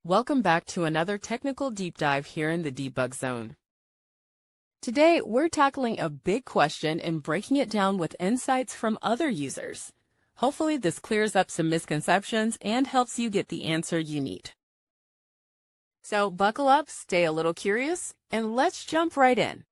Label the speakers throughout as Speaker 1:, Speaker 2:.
Speaker 1: Welcome back to another technical deep dive here in the debug zone. Today, we're tackling a big question and breaking it down with insights from other users. Hopefully, this clears up some misconceptions and helps you get the answer you need. So buckle up, stay a little curious, and let's jump right in.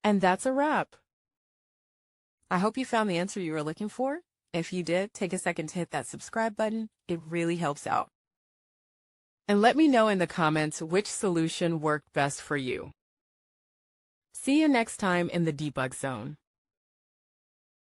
Speaker 1: And that's a wrap. I hope you found the answer you were looking for. If you did, take a second to hit that subscribe button. It really helps out. And let me know in the comments which solution worked best for you. See you next time in the debug zone.